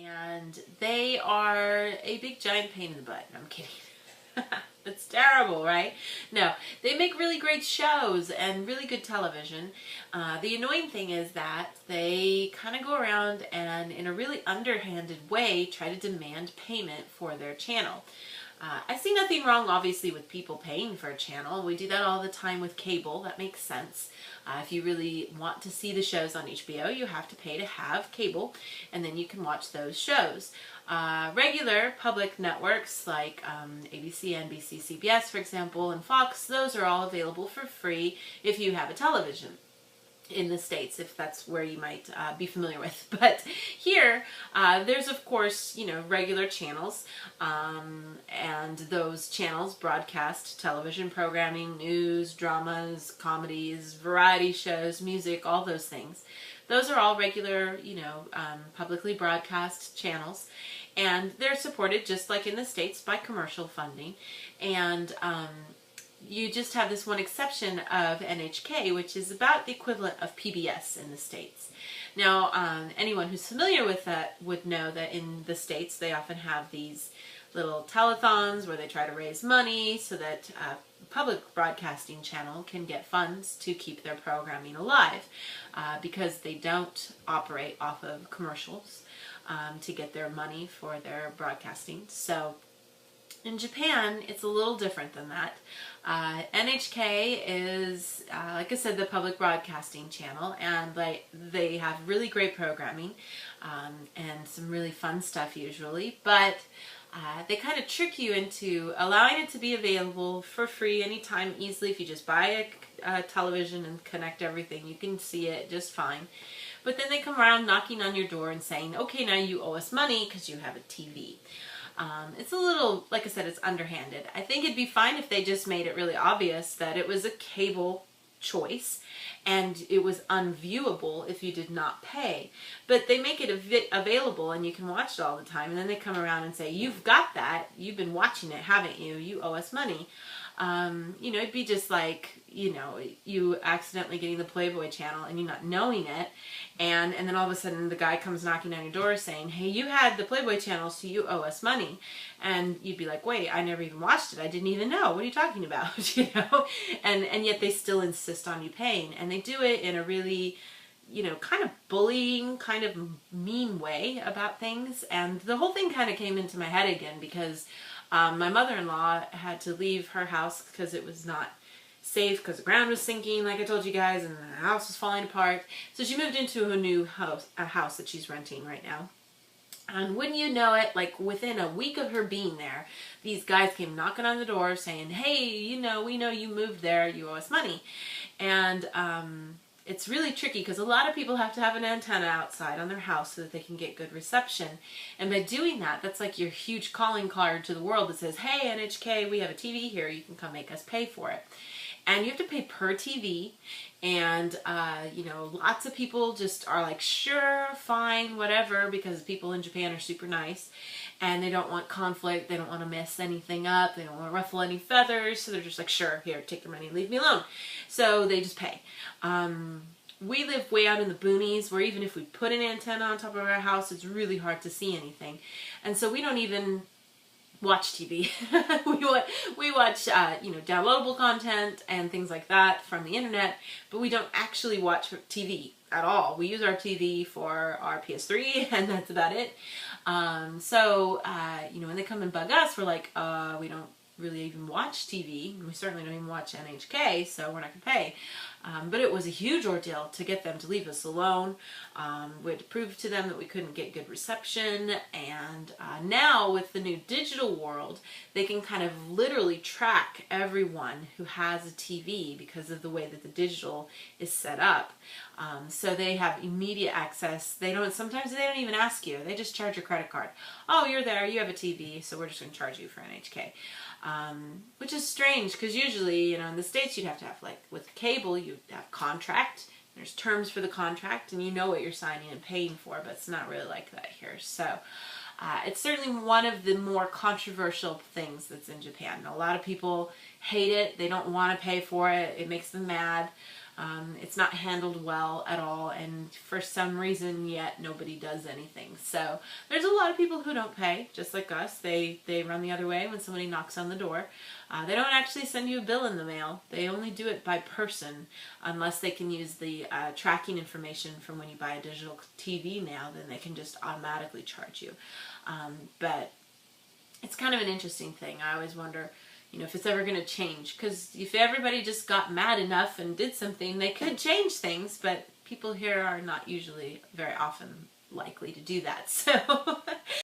and they are a big giant pain in the butt. I'm kidding. That's terrible, right? No, they make really great shows and really good television. The annoying thing is that they kind of go around and in a really underhanded way try to demand payment for their channel. I see nothing wrong, obviously, with people paying for a channel. We do that all the time with cable. That makes sense. If you really want to see the shows on HBO, you have to pay to have cable, and then you can watch those shows. Regular public networks like ABC, NBC, CBS, for example, and Fox, those are all available for free if you have a television in the States, if that's where you might be familiar with. But here, there's of course, regular channels, and those channels broadcast television programming, news, dramas, comedies, variety shows, music, all those things. Those are all regular, publicly broadcast channels, and they're supported just like in the States by commercial funding. And you just have this one exception of NHK, which is about the equivalent of PBS in the States. Now, anyone who's familiar with that would know that in the States they often have these little telethons where they try to raise money so that a public broadcasting channel can get funds to keep their programming alive, because they don't operate off of commercials to get their money for their broadcasting. So in Japan, it's a little different than that. NHK is, like I said, the public broadcasting channel, and they have really great programming and some really fun stuff usually, but they kind of trick you into allowing it to be available for free anytime, easily. If you just buy a television and connect everything, you can see it just fine. But then they come around knocking on your door and saying, okay, now you owe us money because you have a TV. It's a little, like I said, it's underhanded. I think it'd be fine if they just made it really obvious that it was a cable choice and it was unviewable if you did not pay. But they make it available and you can watch it all the time, and then they come around and say, you've got that, you've been watching it, haven't you? You owe us money. It'd be just like, you accidentally getting the Playboy channel and you not knowing it, and then all of a sudden the guy comes knocking on your door saying, hey, you had the Playboy channel, so you owe us money. And you'd be like, wait, I never even watched it. I didn't even know. What are you talking about? And yet they still insist on you paying. And they do it in a really, kind of bullying, kind of mean way about things. And the whole thing kind of came into my head again because my mother-in-law had to leave her house because it was not safe, because the ground was sinking, like I told you guys, and the house was falling apart. So she moved into a new house, a house that she's renting right now. And wouldn't you know it, like within a week of her being there, these guys came knocking on the door saying, hey, we know you moved there, you owe us money. And it's really tricky because a lot of people have to have an antenna outside on their house so that they can get good reception. And by doing that, that's like your huge calling card to the world that says, hey, NHK, we have a TV here, you can come make us pay for it. And you have to pay per TV, and lots of people just are like, sure, fine, whatever, because people in Japan are super nice, and they don't want conflict, they don't want to mess anything up, they don't want to ruffle any feathers, so they're just like, sure, here, take your money, leave me alone. So they just pay. We live way out in the boonies, where even if we put an antenna on top of our house, it's really hard to see anything. And so we don't even watch TV. we watch downloadable content and things like that from the internet, but we don't actually watch TV at all. We use our TV for our PS3 and that's about it. When they come and bug us, we're like, we don't really even watch TV. We certainly don't even watch NHK, so we're not going to pay. But it was a huge ordeal to get them to leave us alone. We had to prove to them that we couldn't get good reception, and now with the new digital world, they can kind of literally track everyone who has a TV because of the way that the digital is set up. So they have immediate access. Sometimes they don't even ask you. They just charge your credit card. Oh, you're there, you have a TV, so we're just going to charge you for NHK. Which is strange because usually, in the States you'd have to have, like with cable, you'd have contract. There's terms for the contract and you know what you're signing and paying for, but it's not really like that here. So it's certainly one of the more controversial things that's in Japan. A lot of people hate it. They don't want to pay for it. It makes them mad. It's not handled well at all, and for some reason yet nobody does anything. So there's a lot of people who don't pay, just like us. They run the other way when somebody knocks on the door. They don't actually send you a bill in the mail. They only do it by person, unless they can use the tracking information from when you buy a digital TV now, then they can just automatically charge you. But it's kind of an interesting thing. I always wonder, if it's ever going to change, because if everybody just got mad enough and did something, they could change things, but people here are not usually very often likely to do that. So